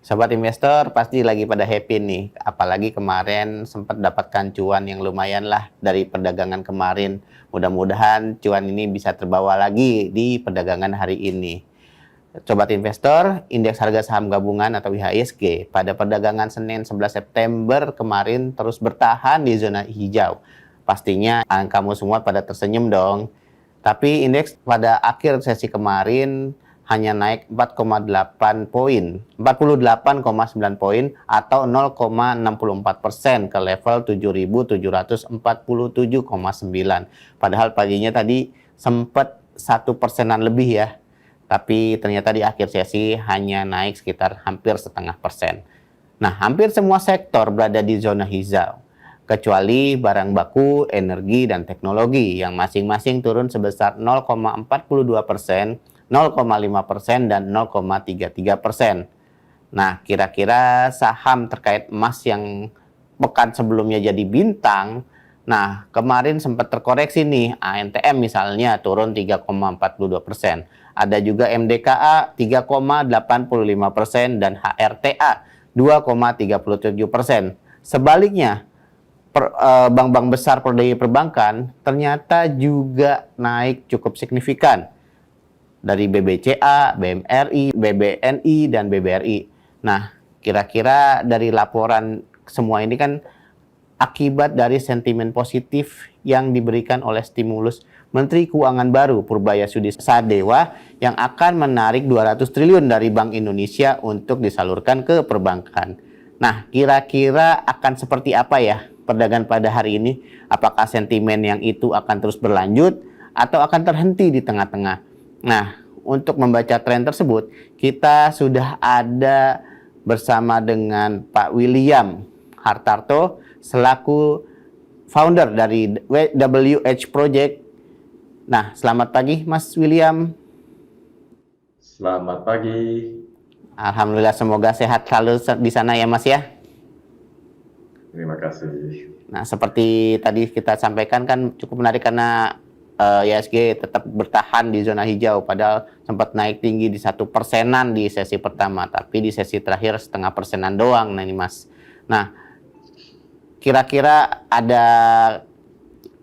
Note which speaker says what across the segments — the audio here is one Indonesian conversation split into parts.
Speaker 1: Sobat investor pasti lagi pada happy nih, apalagi kemarin sempat dapatkan cuan yang lumayan lah dari perdagangan kemarin. Mudah-mudahan cuan ini bisa terbawa lagi di perdagangan hari ini. Sobat investor, indeks harga saham gabungan atau IHSG pada perdagangan Senin 11 September kemarin terus bertahan di zona hijau. Pastinya kamu semua pada tersenyum dong. Tapi indeks pada akhir sesi kemarin hanya naik 4,8 poin, 48,9 poin atau 0,64% ke level 7.747,9. Padahal paginya tadi sempat 1%-an lebih ya. Tapi ternyata di akhir sesi hanya naik sekitar hampir setengah persen. Nah, hampir semua sektor berada di zona hijau, kecuali barang baku, energi, dan teknologi yang masing-masing turun sebesar 0,42%, 0,5%, dan 0,33%. Nah, kira-kira saham terkait emas yang pekan sebelumnya jadi bintang, nah kemarin sempat terkoreksi nih, ANTM misalnya turun 3,42%. Ada juga MDKA 3,85% dan HRTA 2,37%. Sebaliknya, bank-bank besar perdaya perbankan ternyata juga naik cukup signifikan dari BBCA, BMRI, BBNI, dan BBRI. Nah, kira-kira dari laporan semua ini kan akibat dari sentimen positif yang diberikan oleh stimulus Menteri Keuangan baru Purbayasudi Sadewa yang akan menarik 200 triliun dari Bank Indonesia untuk disalurkan ke perbankan. Nah, kira-kira akan seperti apa ya perdagangan pada hari ini? Apakah sentimen yang itu akan terus berlanjut atau akan terhenti di tengah-tengah? Nah, untuk membaca tren tersebut, kita sudah ada bersama dengan Pak William Hartarto selaku founder dari WH Project. Nah, selamat pagi Mas William.
Speaker 2: Selamat pagi.
Speaker 1: Alhamdulillah, semoga sehat selalu di sana ya Mas ya.
Speaker 2: Terima kasih.
Speaker 1: Nah, seperti tadi kita sampaikan kan cukup menarik karena IHSG tetap bertahan di zona hijau, padahal sempat naik tinggi di 1%-an di sesi pertama, tapi di sesi terakhir setengah persenan doang. Nah ini Mas. Nah, kira-kira ada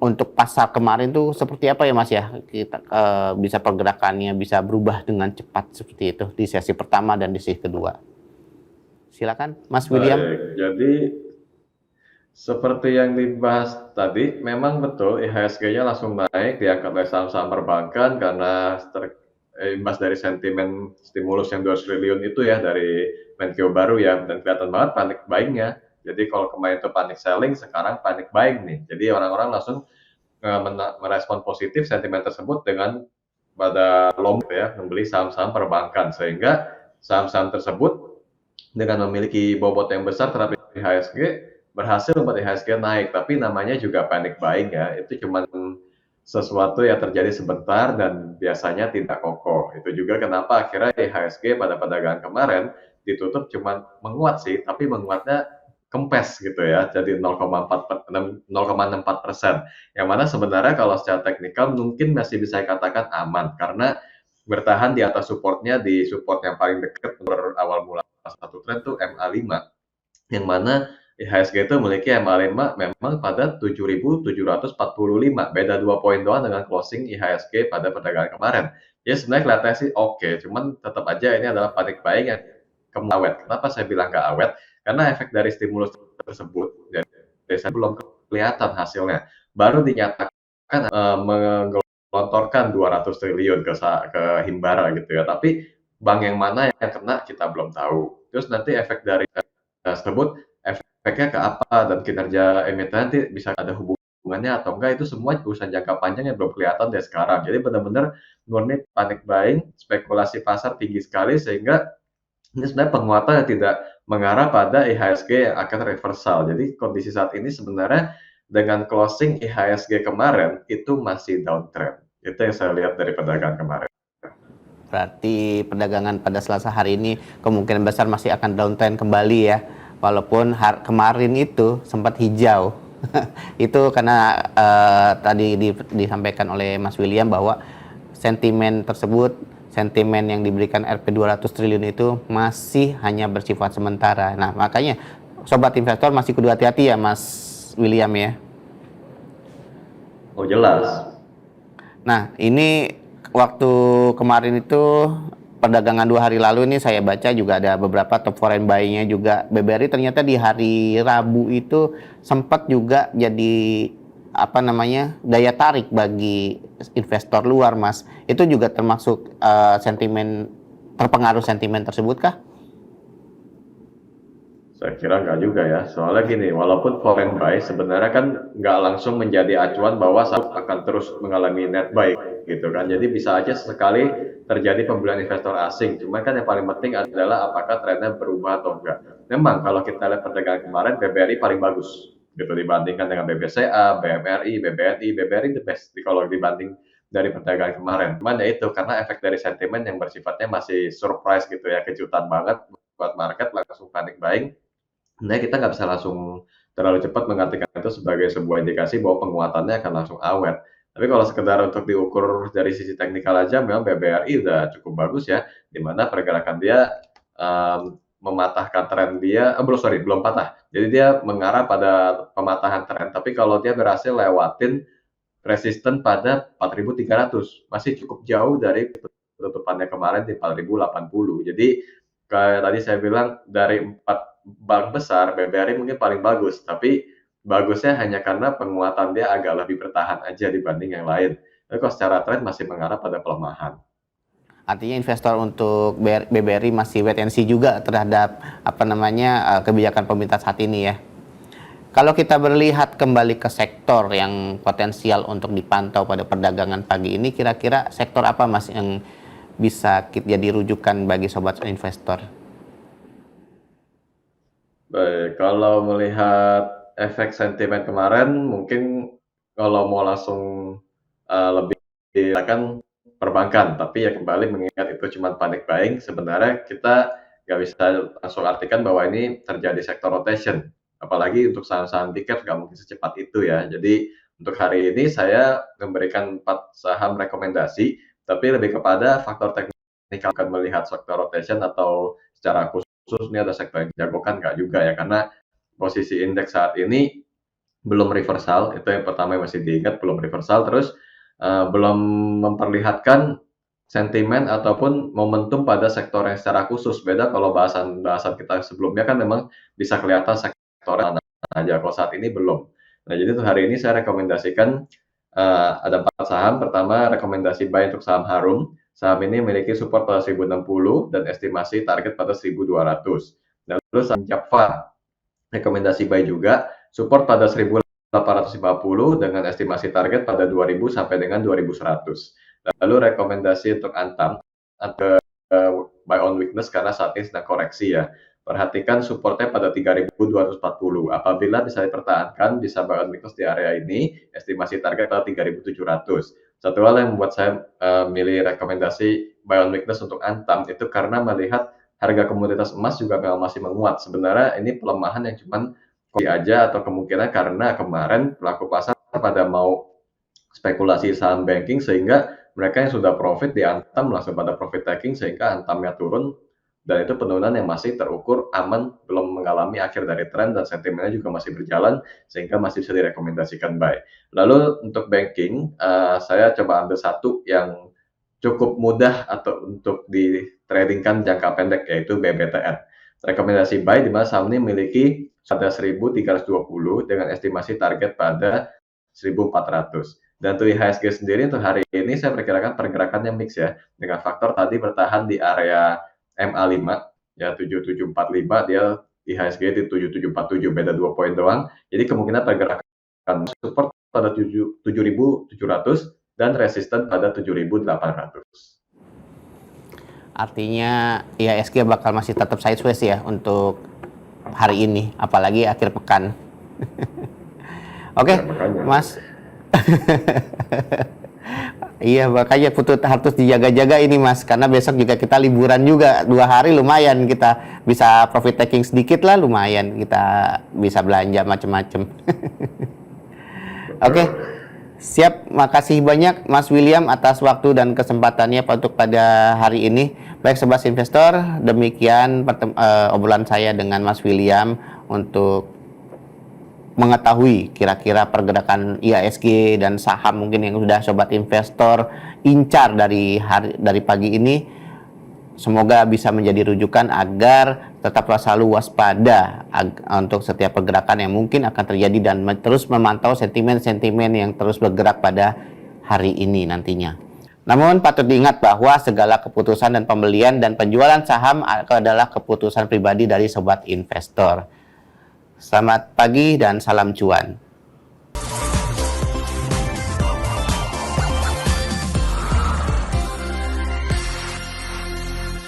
Speaker 1: untuk pasar kemarin tuh seperti apa ya Mas ya? Kita bisa pergerakannya bisa berubah dengan cepat seperti itu di sesi pertama dan di sesi kedua. Silakan Mas William.
Speaker 2: Baik, jadi seperti yang dibahas tadi, memang betul IHSG-nya langsung naik diangkat oleh saham-saham perbankan karena imbas dari sentimen stimulus yang 200 triliun itu ya dari Menkeu baru ya, dan kelihatan banget panik buying-nya. Jadi kalau kemarin itu panik selling, sekarang panik buying nih. Jadi orang-orang langsung merespon positif sentimen tersebut dengan pada long ya, membeli saham-saham perbankan, sehingga saham-saham tersebut dengan memiliki bobot yang besar terhadap IHSG berhasil membuat IHSG naik. Tapi namanya juga panic buying ya, itu cuma sesuatu yang terjadi sebentar dan biasanya tidak kokoh. Itu juga kenapa akhirnya IHSG pada perdagangan kemarin ditutup cuma menguat sih, tapi menguatnya kempes gitu ya, jadi 0,64%, yang mana sebenarnya kalau secara teknikal mungkin masih bisa dikatakan aman karena bertahan di atas supportnya, di support yang paling dekat berawal mula satu tren tuh MA5, yang mana IHSG itu memiliki MA5 memang pada 7.745, beda 2 poin doang dengan closing IHSG pada perdagangan kemarin. Ya sebenarnya kelihatannya sih oke, cuman tetap aja ini adalah panic buying yang awet. Kenapa saya bilang nggak awet? Karena efek dari stimulus tersebut dan desa belum kelihatan hasilnya. Baru dinyatakan menggelontorkan 200 triliun ke Himbara gitu ya. Tapi bank yang mana yang kena kita belum tahu. Terus nanti efek dari tersebut efeknya ke apa dan kinerja emiten nanti bisa ada hubungannya atau enggak, itu semua urusan jangka panjang yang belum kelihatan dari sekarang. Jadi benar-benar murni panic buying, spekulasi pasar tinggi sekali sehingga ini sebenarnya penguatan yang tidak mengarah pada IHSG yang akan reversal. Jadi kondisi saat ini sebenarnya dengan closing IHSG kemarin itu masih downtrend. Itu yang saya lihat dari perdagangan kemarin.
Speaker 1: Berarti perdagangan pada Selasa hari ini kemungkinan besar masih akan downtrend kembali ya. Walaupun kemarin itu sempat hijau. Itu karena tadi disampaikan oleh Mas William bahwa sentimen tersebut sentimen yang diberikan Rp 200 triliun itu masih hanya bersifat sementara. Nah, makanya sobat investor masih kudu hati-hati ya Mas William ya.
Speaker 2: Oh jelas.
Speaker 1: Nah, ini waktu kemarin itu perdagangan 2 hari lalu ini saya baca juga ada beberapa top foreign buy-nya juga BBRI ternyata di hari Rabu itu sempat juga jadi apa namanya daya tarik bagi investor luar, Mas. Itu juga termasuk terpengaruh sentimen tersebut kah?
Speaker 2: Saya kira nggak juga ya, soalnya gini, walaupun foreign buy sebenarnya kan nggak langsung menjadi acuan bahwa saham akan terus mengalami net buy gitu kan. Jadi bisa aja sesekali terjadi pembelian investor asing. Cuma kan yang paling penting adalah apakah trennya berubah atau enggak. Memang kalau kita lihat perdagangan kemarin, BBRI paling bagus gitu dibandingkan dengan BBCA, BMRI, BBNI. BBRI the best kalau dibanding dari perdagangan kemarin. Cuman ya itu karena efek dari sentimen yang bersifatnya masih surprise gitu ya, kejutan banget buat market langsung panic buying. Sebenarnya kita nggak bisa langsung terlalu cepat mengartikan itu sebagai sebuah indikasi bahwa penguatannya akan langsung awet. Tapi kalau sekedar untuk diukur dari sisi teknikal aja, memang BBRI udah cukup bagus ya, di mana pergerakan dia mematahkan tren dia, belum patah. Jadi dia mengarah pada pematahan tren. Tapi kalau dia berhasil lewatin resisten pada 4.300, masih cukup jauh dari penutupannya kemarin di 4.080. Jadi kayak tadi saya bilang dari 4 bank besar, BBRI mungkin paling bagus, tapi bagusnya hanya karena penguatan dia agak lebih bertahan aja dibanding yang lain. Tapi kalau secara tren masih mengarah pada pelemahan.
Speaker 1: Artinya investor untuk BBRI masih wait and see juga terhadap apa namanya kebijakan pemerintah saat ini ya. Kalau kita berlihat kembali ke sektor yang potensial untuk dipantau pada perdagangan pagi ini, kira-kira sektor apa Mas yang bisa jadi rujukan bagi sobat investor?
Speaker 2: Baik, kalau melihat efek sentimen kemarin, mungkin kalau mau langsung lebih kan perbankan, tapi ya kembali mengingat itu cuma panic buying, sebenarnya kita nggak bisa langsung artikan bahwa ini terjadi sektor rotation. Apalagi untuk saham-saham big cap nggak mungkin secepat itu ya. Jadi untuk hari ini saya memberikan 4 saham rekomendasi, tapi lebih kepada faktor teknikal akan melihat sektor rotation atau secara khusus ini ada sektor yang dijagokan nggak juga ya, karena posisi indeks saat ini belum reversal, itu yang pertama yang masih diingat, belum reversal, terus belum memperlihatkan sentimen ataupun momentum pada sektor yang secara khusus. Beda kalau bahasan kita sebelumnya kan memang bisa kelihatan sektor mana aja, kalau saat ini belum. Nah, jadi untuk hari ini saya rekomendasikan ada 4 saham. Pertama, rekomendasi buy untuk saham Harum. Saham ini memiliki support pada 1060 dan estimasi target pada 1200. Lalu saham Japfa, rekomendasi buy juga, support pada 1850 dengan estimasi target pada 2000 sampai dengan 2100. Lalu rekomendasi untuk Antam atau buy on weakness karena saat ini sedang koreksi ya. Perhatikan supportnya pada 3240. Apabila bisa dipertahankan, bisa buy on weakness di area ini, estimasi target pada 3700. Satu hal yang membuat saya milih rekomendasi buy on weakness untuk Antam itu karena melihat harga komoditas emas juga memang masih menguat. Sebenarnya ini pelemahan yang cuman aja atau kemungkinan karena kemarin pelaku pasar pada mau spekulasi saham banking sehingga mereka yang sudah profit di Antam langsung pada profit taking sehingga Antamnya turun, dan itu penurunan yang masih terukur aman, belum mengalami akhir dari tren dan sentimennya juga masih berjalan sehingga masih bisa direkomendasikan buy. Lalu untuk banking, saya coba ambil satu yang cukup mudah atau untuk di tradingkan jangka pendek yaitu BBTN. Rekomendasi buy di mana saham ini memiliki pada 1320 dengan estimasi target pada 1400. Dan untuk IHSG sendiri untuk hari ini saya perkirakan pergerakannya mix ya, dengan faktor tadi bertahan di area MA5 ya 7745, dia IHSG di 7747, beda 2 poin doang. Jadi kemungkinan pergerakan support pada 7700 dan resisten pada 7.800.
Speaker 1: Artinya IHSG bakal masih tetap sideways ya untuk hari ini, apalagi akhir pekan. Oke,
Speaker 2: Ya,
Speaker 1: Mas. Iya, makanya harus dijaga-jaga ini Mas, karena besok juga kita liburan juga 2 hari, lumayan kita bisa profit taking sedikit lah, lumayan kita bisa belanja macem-macem. Oke, Siap, makasih banyak Mas William atas waktu dan kesempatannya untuk pada hari ini. Baik Sobat Investor, demikian obrolan saya dengan Mas William untuk mengetahui kira-kira pergerakan IHSG dan saham mungkin yang sudah Sobat Investor incar dari pagi ini. Semoga bisa menjadi rujukan agar tetaplah selalu waspada untuk setiap pergerakan yang mungkin akan terjadi dan terus memantau sentimen-sentimen yang terus bergerak pada hari ini nantinya. Namun patut diingat bahwa segala keputusan dan pembelian dan penjualan saham adalah keputusan pribadi dari Sobat Investor. Selamat pagi dan salam cuan.